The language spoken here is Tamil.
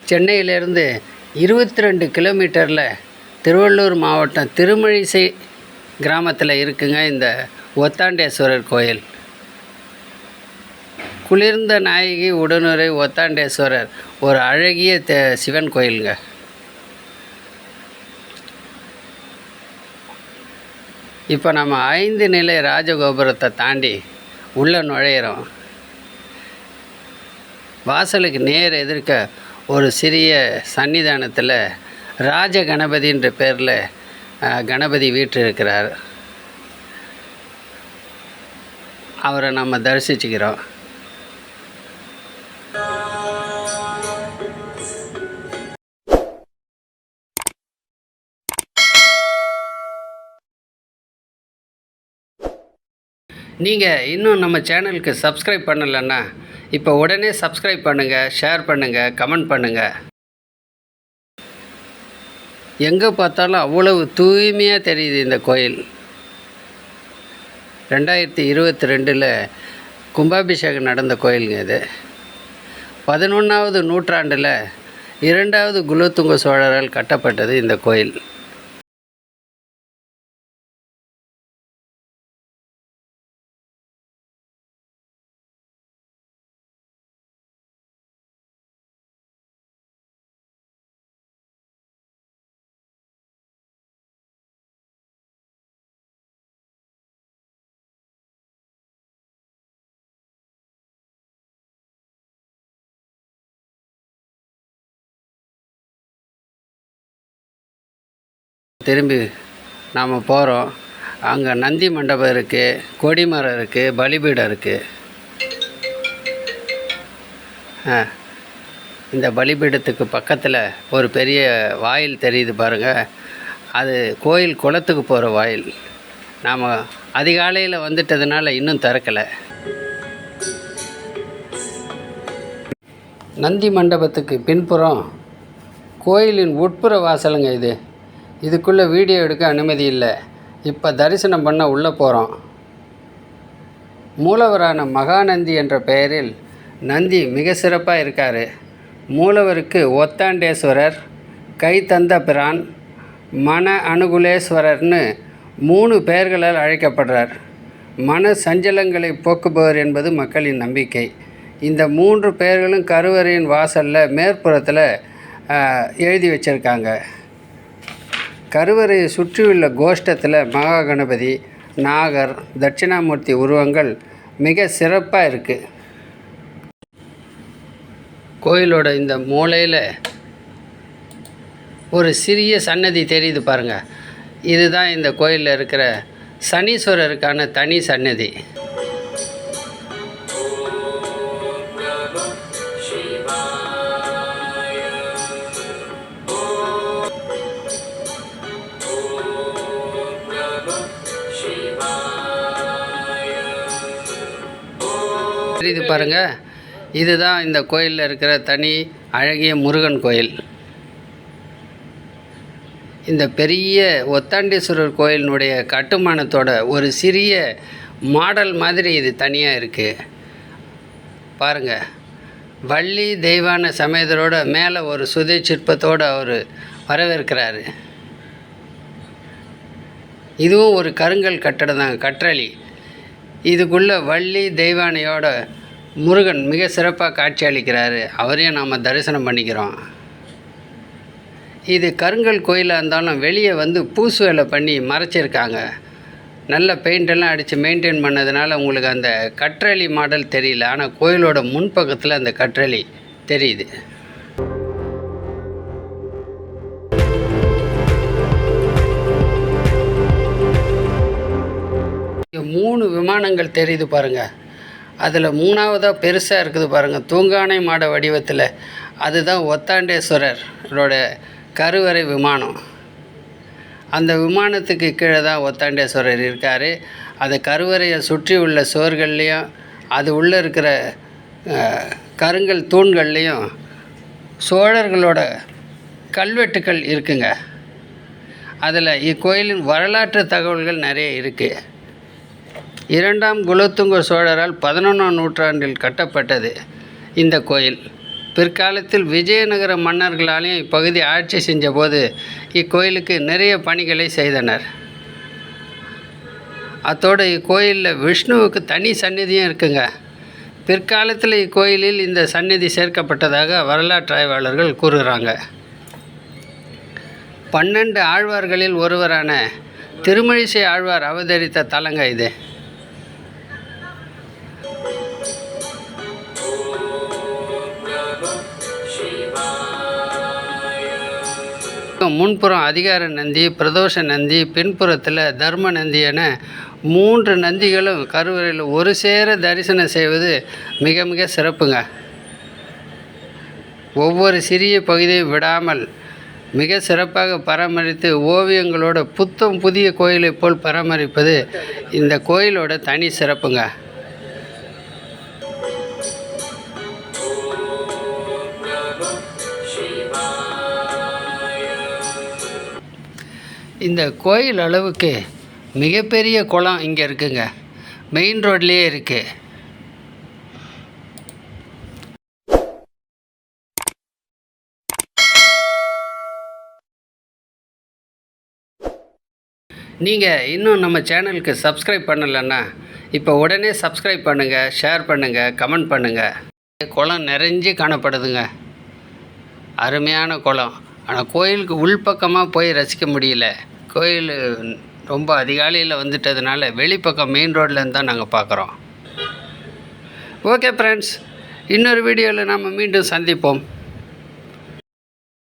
சென்னையிலேருந்து 22 கிலோமீட்டரில் திருவள்ளூர் மாவட்டம் திருமழிசை கிராமத்தில் இருக்குங்க இந்த ஒத்தாண்டேஸ்வரர் கோயில். குளிர்ந்த நாயகி உடனுரை ஒத்தாண்டேஸ்வரர் ஒரு அழகிய சிவன் கோயிலுங்க. இப்போ நம்ம 5 நிலை ராஜகோபுரத்தை தாண்டி உள்ளே நுழையிறோம். வாசலுக்கு நேர் எதிர்க்க ஒரு சிறிய சன்னிதானத்தில் ராஜ கணபதின்ற பேரில் கணபதி வீற்றிருக்கிறார். அவரை நம்ம தரிசிச்சுக்கிறோம். நீங்கள் இன்னும் நம்ம சேனலுக்கு சப்ஸ்கிரைப் பண்ணலைன்னா இப்போ உடனே சப்ஸ்கிரைப் பண்ணுங்கள், ஷேர் பண்ணுங்கள், கமெண்ட் பண்ணுங்கள். எங்கே பார்த்தாலும் அவ்வளவு தூய்மையாக தெரியுது இந்த கோயில். 2022 கும்பாபிஷேகம் நடந்த கோயிலுங்க இது. 11வது நூற்றாண்டில் 2வது குலோத்துங்க சோழரால் கட்டப்பட்டது இந்த கோயில். திரும்பி நாம் போகிறோம். அங்கே நந்தி மண்டபம் இருக்குது, கொடிமரம் இருக்குது, பலிபீடம் இருக்குது. இந்த பலிபீடத்துக்கு பக்கத்தில் ஒரு பெரிய வாயில் தெரியுது பாருங்கள். அது கோயில் குளத்துக்கு போகிற வாயில். நாம் அதிகாலையில் வந்துட்டதுனால இன்னும் திறக்கலை. நந்தி மண்டபத்துக்கு பின்புறம் கோயிலின் உட்புற வாசலுங்க இது. இதுக்குள்ளே வீடியோ எடுக்க அனுமதி இல்லை. இப்போ தரிசனம் பண்ண உள்ளே போகிறோம். மூலவரான மகாநந்தி என்ற பெயரில் நந்தி மிக சிறப்பாக இருக்கார். மூலவருக்கு ஒத்தாண்டேஸ்வரர், கை தந்த பிரான், மன அனுகுலேஸ்வரர்னு 3 பெயர்களால் அழைக்கப்படுறார். மன சஞ்சலங்களை போக்குபவர் என்பது மக்களின் நம்பிக்கை. இந்த 3 பெயர்களும் கருவறையின் வாசலில் மேற்புறத்தில் எழுதி வச்சுருக்காங்க. கருவறையை சுற்றியுள்ள கோஷ்டத்தில் மகா கணபதி, நாகர், தட்சிணாமூர்த்தி உருவங்கள் மிக சிறப்பாக இருக்குது. கோயிலோட இந்த மூலையில் ஒரு சிறிய சன்னதி தெரியுது பாருங்கள். இதுதான் இந்த கோயிலில் இருக்கிற சனீஸ்வரருக்கான தனி சன்னதி. இது பாருங்கள், இதுதான் இந்த கோயிலில் இருக்கிற தனி அழகிய முருகன் கோயில். இந்த பெரிய ஒத்தாண்டேஸ்வரர் கோயிலினுடைய கட்டுமானத்தோட ஒரு சிறிய மாடல் மாதிரி இது தனியாக இருக்குது பாருங்கள். வள்ளி தெய்வான சமேதரோட மேலே ஒரு சுதை சிற்பத்தோடு அவர் வரவேற்கிறாரு. இதுவும் ஒரு கருங்கல் கட்டடம் தான், கற்றளி. இதுக்குள்ளே வள்ளி தெய்வானையோட முருகன் மிக சிறப்பாக காட்சி அளிக்கிறாரு. அவரையும் நாம் தரிசனம் பண்ணிக்கிறோம். இது கருங்கல் கோயிலாக இருந்தாலும் வெளியே பூசு வேலை பண்ணி மறைச்சிருக்காங்க. நல்ல பெயிண்டெல்லாம் அடித்து மெயின்டைன் பண்ணதுனால உங்களுக்கு அந்த கற்றளி மாடல் தெரியல. ஆனால் கோயிலோட முன்பக்கத்தில் அந்த கற்றளி தெரியுது. 3 விமானங்கள் தெரியுது பாருங்கள். அதில் 3வதாக பெருசாக இருக்குது பாருங்கள், தூங்கானை மாட வடிவத்தில். அதுதான் ஒத்தாண்டேஸ்வரரோட கருவறை விமானம். அந்த விமானத்துக்கு கீழே தான் ஒத்தாண்டேஸ்வரர் இருக்கார். அந்த கருவறையை சுற்றி உள்ள சுவர்கள்லேயும் அது உள்ளே இருக்கிற கருங்கல் தூண்கள்லேயும் சோழர்களோட கல்வெட்டுக்கள் இருக்குங்க. அதில் இக்கோயிலின் வரலாற்று தகவல்கள் நிறைய இருக்குது. 2ஆம் குலோத்துங்க சோழரால் 11ஆம் நூற்றாண்டில் கட்டப்பட்டது இந்த கோயில். பிற்காலத்தில் விஜயநகர மன்னர்களாலேயும் இப்பகுதி ஆட்சி செஞ்சபோது இக்கோயிலுக்கு நிறைய பணிகளை செய்தனர். அத்தோடு இக்கோயிலில் விஷ்ணுவுக்கு தனி சந்நிதியும் இருக்குங்க. பிற்காலத்தில் இக்கோயிலில் இந்த சந்நிதி சேர்க்கப்பட்டதாக வரலாற்று ஆய்வாளர்கள் கூறுகிறாங்க. 12 ஆழ்வார்களில் ஒருவரான திருமழிசை ஆழ்வார் அவதரித்த தலங்க இது. முன்புறம் அதிகார நந்தி, பிரதோஷ நந்தி, பின்புறத்தில் தர்ம நந்தி என 3 நந்திகளும் கருவறையில் ஒரு சேர தரிசனம் செய்வது மிக மிக சிறப்புங்க. ஒவ்வொரு சிறிய பகுதியை விடாமல் மிக சிறப்பாக பராமரித்து ஓவியங்களோட புத்தம் புதிய கோயிலை போல் பராமரிப்பது இந்த கோயிலோட தனி சிறப்புங்க. இந்த கோயில் அளவுக்கு மிகப்பெரிய குளம் இங்கே இருக்குங்க. மெயின் ரோட்லேயே இருக்குது. நீங்கள் இன்னும் நம்ம சேனலுக்கு சப்ஸ்கிரைப் பண்ணலைன்னா இப்போ உடனே சப்ஸ்கிரைப் பண்ணுங்கள், ஷேர் பண்ணுங்கள், கமெண்ட் பண்ணுங்கள். குளம் நிறைஞ்சு காணப்படுதுங்க. அருமையான குளம். ஆனால் கோயிலுக்கு உள்பக்கமாக போய் ரசிக்க முடியல. கோயில் ரொம்ப அதிகாலையில் வந்துட்டதுனால வெளிப்பக்கம் மெயின் ரோட்லேருந்து தான் நாங்கள் பார்க்குறோம். ஓகே ஃப்ரெண்ட்ஸ், இன்னொரு வீடியோவில் நாம் மீண்டும் சந்திப்போம்.